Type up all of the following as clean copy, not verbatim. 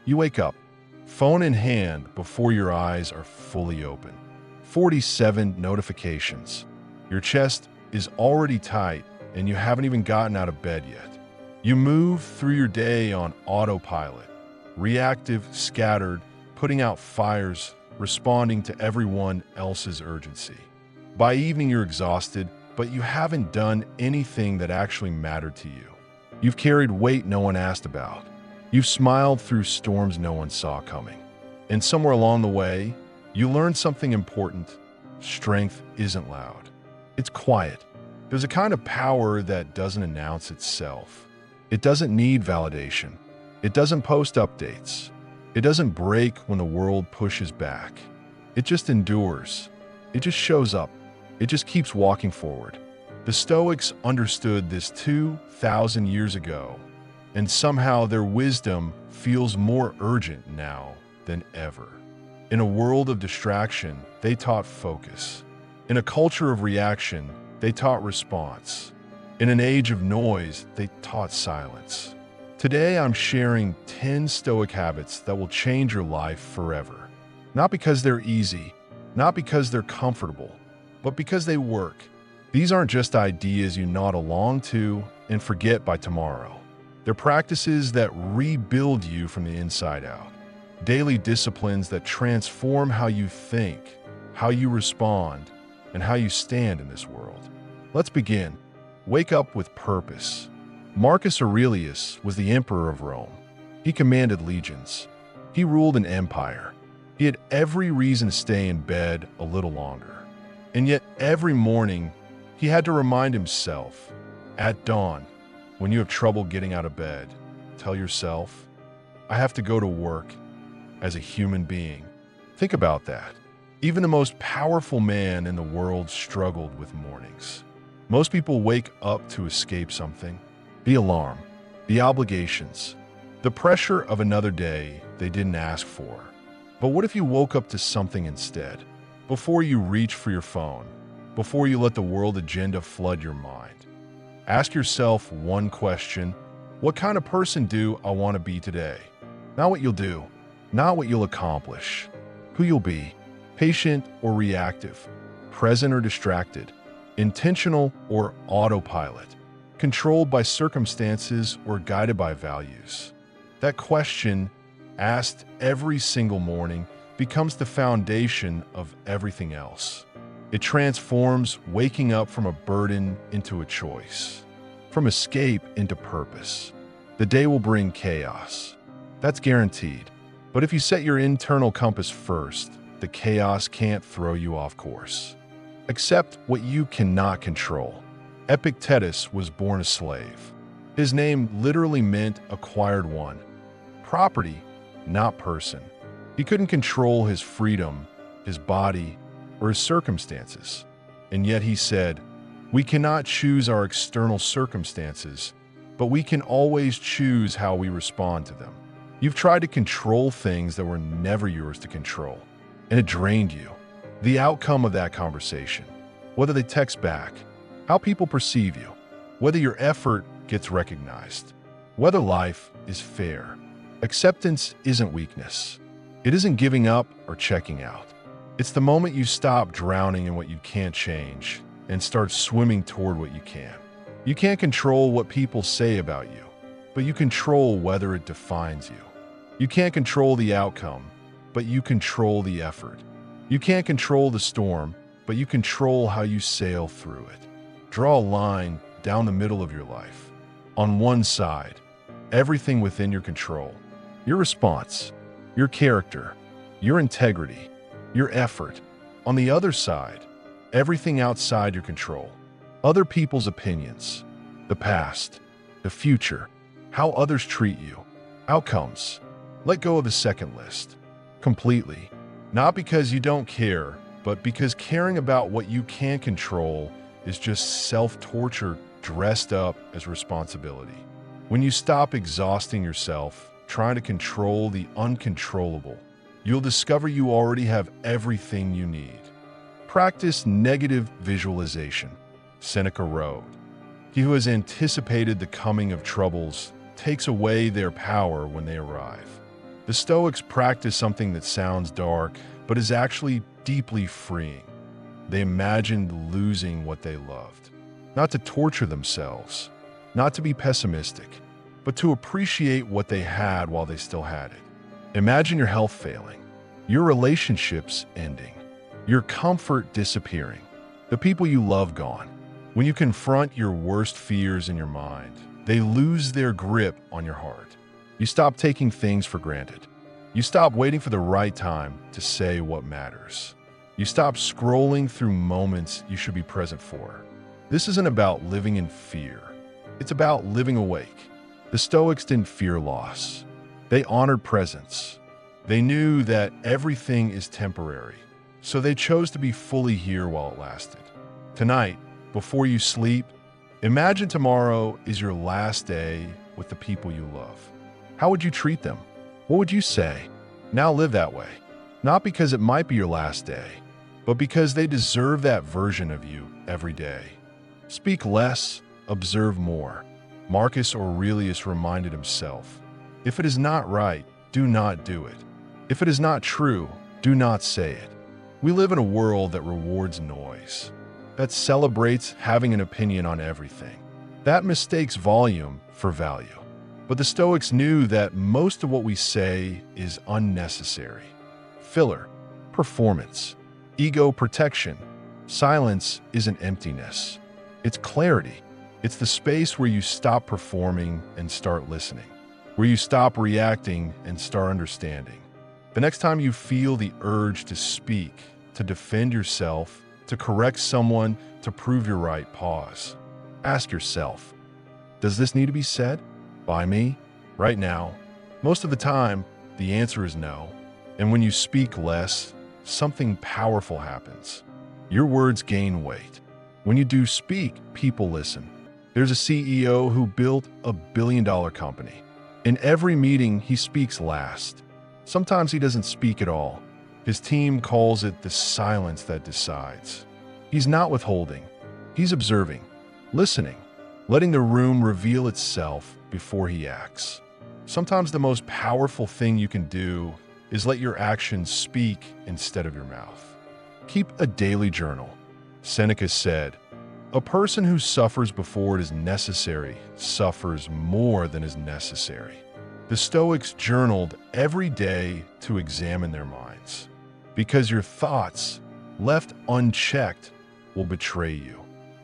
You wake up, phone in hand before your eyes are fully open. 47 notifications. Your chest is already tight and you haven't even gotten out of bed yet. You move through your day on autopilot, reactive, scattered, putting out fires, responding to everyone else's urgency. By evening, you're exhausted, but you haven't done anything that actually mattered to you. You've carried weight no one asked about. You've smiled through storms no one saw coming. And somewhere along the way, you learned something important. Strength isn't loud. It's quiet. There's a kind of power that doesn't announce itself. It doesn't need validation. It doesn't post updates. It doesn't break when the world pushes back. It just endures. It just shows up. It just keeps walking forward. The Stoics understood this 2,000 years ago, and somehow their wisdom feels more urgent now than ever. In a world of distraction, they taught focus. In a culture of reaction, they taught response. In an age of noise, they taught silence. Today, I'm sharing 10 Stoic habits that will change your life forever. Not because they're easy, not because they're comfortable, but because they work. These aren't just ideas you nod along to and forget by tomorrow. They're practices that rebuild you from the inside out. Daily disciplines that transform how you think, how you respond, and how you stand in this world. Let's begin. Wake up with purpose. Marcus Aurelius was the emperor of Rome. He commanded legions. He ruled an empire. He had every reason to stay in bed a little longer. And yet every morning, he had to remind himself, at dawn, when you have trouble getting out of bed, tell yourself, I have to go to work as a human being. Think about that. Even the most powerful man in the world struggled with mornings. Most people wake up to escape something. The alarm, the obligations, the pressure of another day they didn't ask for. But what if you woke up to something instead? Before you reach for your phone, before you let the world agenda flood your mind, ask yourself one question: what kind of person do I want to be today? Not what you'll do, not what you'll accomplish. Who you'll be, patient or reactive, present or distracted, intentional or autopilot, controlled by circumstances or guided by values. That question, asked every single morning, becomes the foundation of everything else. It transforms waking up from a burden into a choice, from escape into purpose. The day will bring chaos. That's guaranteed. But if you set your internal compass first, the chaos can't throw you off course. Accept what you cannot control. Epictetus was born a slave. His name literally meant acquired one. Property, not person. He couldn't control his freedom, his body, or his circumstances. And yet he said, we cannot choose our external circumstances, but we can always choose how we respond to them. You've tried to control things that were never yours to control, and it drained you. The outcome of that conversation, whether they text back, how people perceive you, whether your effort gets recognized, whether life is fair. Acceptance isn't weakness. It isn't giving up or checking out. It's the moment you stop drowning in what you can't change and start swimming toward what you can. You can't control what people say about you, but you control whether it defines you. You can't control the outcome, but you control the effort. You can't control the storm, but you control how you sail through it. Draw a line down the middle of your life. On one side, everything within your control, your response, your character, your integrity, your effort. On the other side, everything outside your control, other people's opinions, the past, the future, how others treat you, outcomes. Let go of the second list completely. Not because you don't care, but because caring about what you can control is just self-torture dressed up as responsibility. When you stop exhausting yourself trying to control the uncontrollable, you'll discover you already have everything you need. Practice negative visualization. Seneca wrote, "He who has anticipated the coming of troubles takes away their power when they arrive." The Stoics practice something that sounds dark, but is actually deeply freeing. They imagined losing what they loved. Not to torture themselves, not to be pessimistic, but to appreciate what they had while they still had it. Imagine your health failing, your relationships ending, your comfort disappearing, the people you love gone. When you confront your worst fears in your mind, they lose their grip on your heart. You stop taking things for granted. You stop waiting for the right time to say what matters. You stop scrolling through moments you should be present for. This isn't about living in fear. It's about living awake. The Stoics didn't fear loss. They honored presence. They knew that everything is temporary, so they chose to be fully here while it lasted. Tonight, before you sleep, imagine tomorrow is your last day with the people you love. How would you treat them? What would you say? Now live that way. Not because it might be your last day, but because they deserve that version of you every day. Speak less, observe more. Marcus Aurelius reminded himself, if it is not right, do not do it. If it is not true, do not say it. We live in a world that rewards noise, that celebrates having an opinion on everything, that mistakes volume for value. But the Stoics knew that most of what we say is unnecessary. Filler, performance, ego protection. Silence isn't emptiness. It's clarity. It's the space where you stop performing and start listening, where you stop reacting and start understanding. The next time you feel the urge to speak, to defend yourself, to correct someone, to prove you're right, pause. Ask yourself, does this need to be said? By me? Right now? Most of the time, the answer is no. And when you speak less, something powerful happens. Your words gain weight. When you do speak, people listen. There's a CEO who built a billion-dollar company. In every meeting, he speaks last. Sometimes he doesn't speak at all. His team calls it the silence that decides. He's not withholding. He's observing, listening, letting the room reveal itself before he acts. Sometimes the most powerful thing you can do is let your actions speak instead of your mouth. Keep a daily journal. Seneca said, "A person who suffers before it is necessary suffers more than is necessary." The Stoics journaled every day to examine their minds, because your thoughts, left unchecked, will betray you.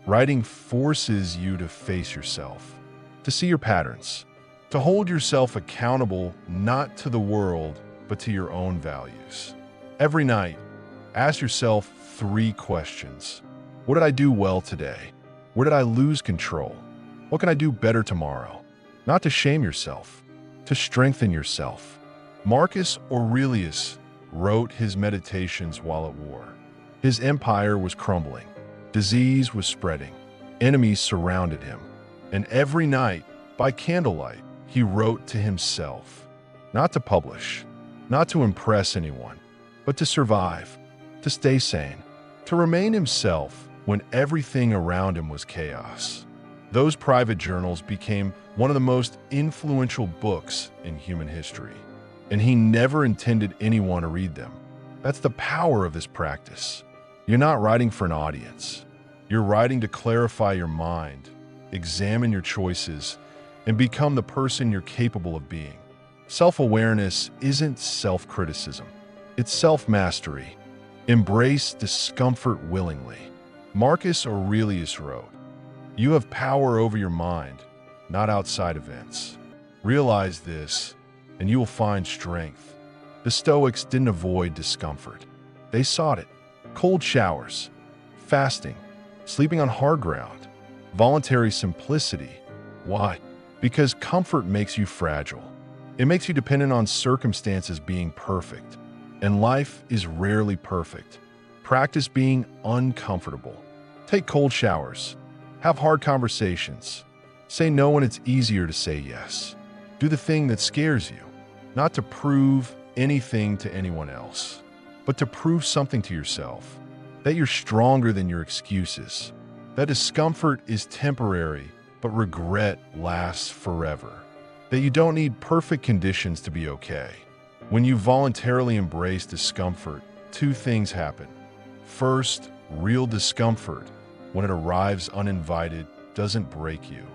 Writing forces you to face yourself, to see your patterns, to hold yourself accountable not to the world, but to your own values. Every night, ask yourself 3 questions. What did I do well today? Where did I lose control? What can I do better tomorrow? Not to shame yourself, to strengthen yourself. Marcus Aurelius wrote his meditations while at war. His empire was crumbling. Disease was spreading. Enemies surrounded him. And every night, by candlelight, he wrote to himself. Not to publish, not to impress anyone, but to survive, to stay sane, to remain himself when everything around him was chaos. Those private journals became one of the most influential books in human history, and he never intended anyone to read them. That's the power of this practice. You're not writing for an audience. You're writing to clarify your mind, examine your choices, and become the person you're capable of being. Self-awareness isn't self-criticism. It's self-mastery. Embrace discomfort willingly. Marcus Aurelius wrote, "You have power over your mind, not outside events. Realize this, and you will find strength." The Stoics didn't avoid discomfort. They sought it. Cold showers, fasting, sleeping on hard ground, voluntary simplicity. Why? Because comfort makes you fragile. It makes you dependent on circumstances being perfect. And life is rarely perfect. Practice being uncomfortable. Take cold showers. Have hard conversations. Say no when it's easier to say yes. Do the thing that scares you, not to prove anything to anyone else, but to prove something to yourself, that you're stronger than your excuses, that discomfort is temporary, but regret lasts forever, that you don't need perfect conditions to be okay. When you voluntarily embrace discomfort, two things happen. First, real discomfort, when it arrives uninvited, doesn't break you.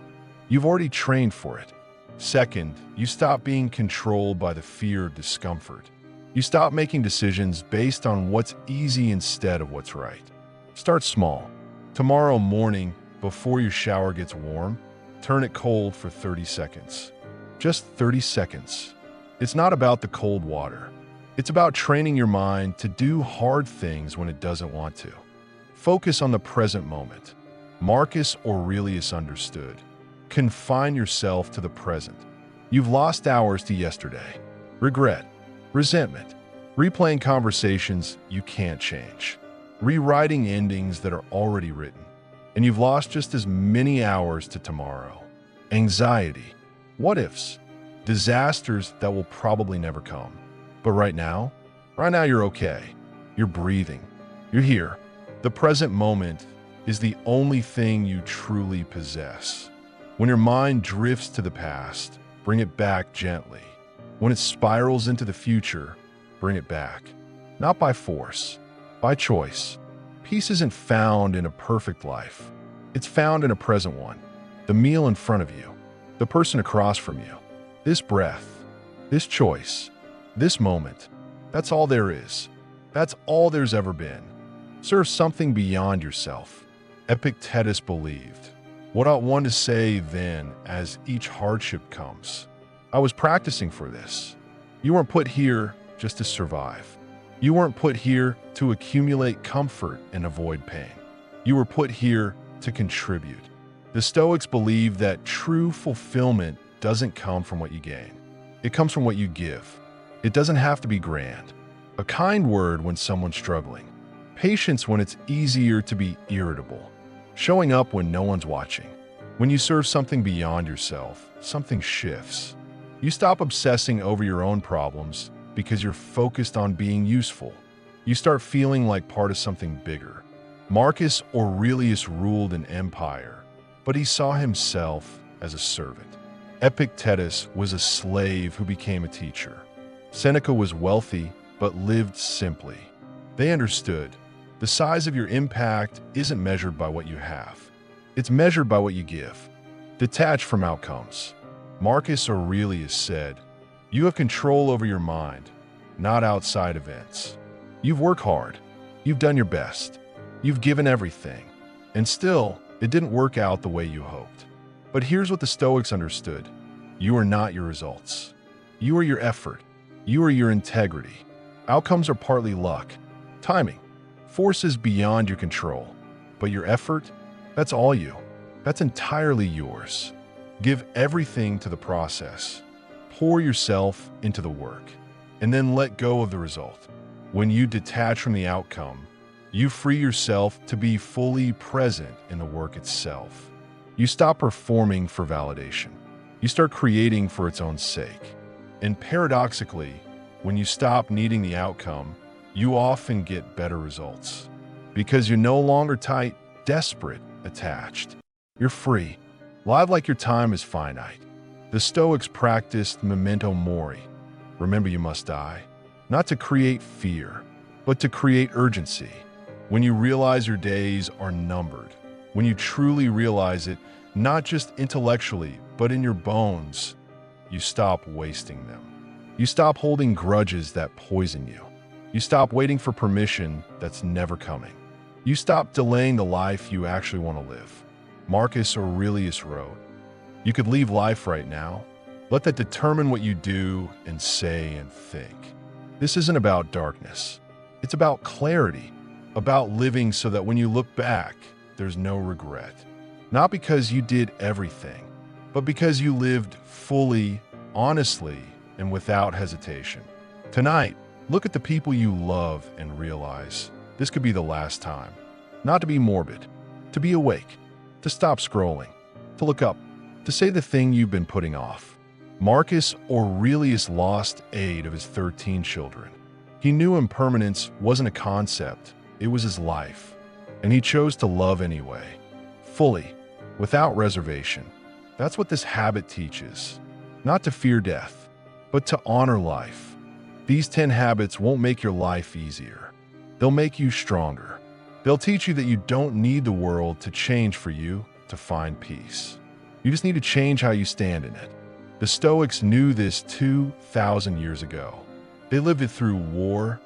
You've already trained for it. Second, you stop being controlled by the fear of discomfort. You stop making decisions based on what's easy instead of what's right. Start small. Tomorrow morning, before your shower gets warm, turn it cold for 30 seconds. Just 30 seconds. It's not about the cold water. It's about training your mind to do hard things when it doesn't want to. Focus on the present moment. Marcus Aurelius understood. Confine yourself to the present. You've lost hours to yesterday. Regret, resentment, replaying conversations you can't change, rewriting endings that are already written. And you've lost just as many hours to tomorrow. Anxiety, what ifs, disasters that will probably never come. But right now you're okay. You're breathing. You're here. The present moment is the only thing you truly possess. When your mind drifts to the past, bring it back gently. When it spirals into the future, bring it back. Not by force, by choice. Peace isn't found in a perfect life. It's found in a present one. The meal in front of you, the person across from you, this breath, this choice, this moment. That's all there is. That's all there's ever been. Serve something beyond yourself. Epictetus believed. What ought one to say then as each hardship comes? I was practicing for this. You weren't put here just to survive. You weren't put here to accumulate comfort and avoid pain. You were put here to contribute. The Stoics believe that true fulfillment doesn't come from what you gain. It comes from what you give. It doesn't have to be grand. A kind word when someone's struggling. Patience when it's easier to be irritable. Showing up when no one's watching. When you serve something beyond yourself, something shifts. You stop obsessing over your own problems because you're focused on being useful. You start feeling like part of something bigger. Marcus Aurelius ruled an empire, but he saw himself as a servant. Epictetus was a slave who became a teacher. Seneca was wealthy, but lived simply. They understood the size of your impact isn't measured by what you have. It's measured by what you give. Detach from outcomes. Marcus Aurelius said, "You have control over your mind, not outside events. You've worked hard. You've done your best. You've given everything. And still, it didn't work out the way you hoped. But here's what the Stoics understood. You are not your results. You are your effort. You are your integrity. Outcomes are partly luck, timing, forces beyond your control. But your effort, that's all you. That's entirely yours. Give everything to the process. Pour yourself into the work. And then let go of the result. When you detach from the outcome, you free yourself to be fully present in the work itself. You stop performing for validation. You start creating for its own sake. And paradoxically, when you stop needing the outcome, you often get better results. Because you're no longer tight, desperate, attached. You're free. Live like your time is finite. The Stoics practiced Memento Mori. Remember you must die. Not to create fear, but to create urgency. When you realize your days are numbered, when you truly realize it, not just intellectually, but in your bones, you stop wasting them. You stop holding grudges that poison you. You stop waiting for permission that's never coming. You stop delaying the life you actually want to live. Marcus Aurelius wrote, "You could leave life right now. Let that determine what you do and say and think." This isn't about darkness. It's about clarity, about living so that when you look back, there's no regret. Not because you did everything, but because you lived fully, honestly, and without hesitation. Tonight, look at the people you love and realize this could be the last time. Not to be morbid, to be awake, to stop scrolling, to look up, to say the thing you've been putting off. Marcus Aurelius lost 8 of his 13 children. He knew impermanence wasn't a concept, it was his life. And he chose to love anyway, fully, without reservation. That's what this habit teaches. Not to fear death, but to honor life. These 10 habits won't make your life easier. They'll make you stronger. They'll teach you that you don't need the world to change for you to find peace. You just need to change how you stand in it. The Stoics knew this 2,000 years ago. They lived it through war,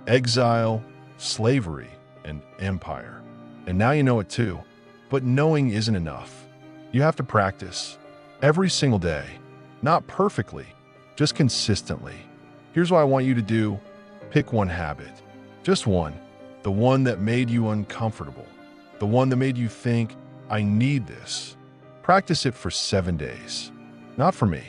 exile, slavery, and empire. And now you know it too. But knowing isn't enough. You have to practice every single day. Not perfectly, just consistently. Here's what I want you to do. Pick one habit. Just one. The one that made you uncomfortable. The one that made you think, I need this. Practice it for 7 days. Not for me,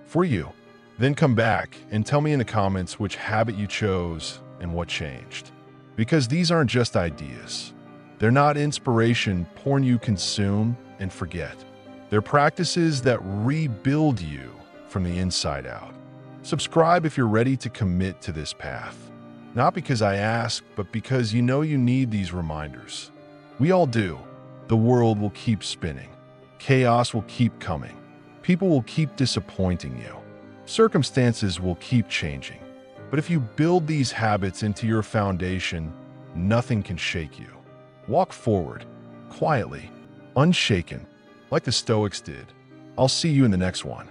for you. Then come back and tell me in the comments which habit you chose and what changed. Because these aren't just ideas. They're not inspiration porn you consume and forget. They're practices that rebuild you from the inside out. Subscribe if you're ready to commit to this path. Not because I ask, but because you know you need these reminders. We all do. The world will keep spinning. Chaos will keep coming. People will keep disappointing you. Circumstances will keep changing. But if you build these habits into your foundation, nothing can shake you. Walk forward, quietly, unshaken, like the Stoics did. I'll see you in the next one.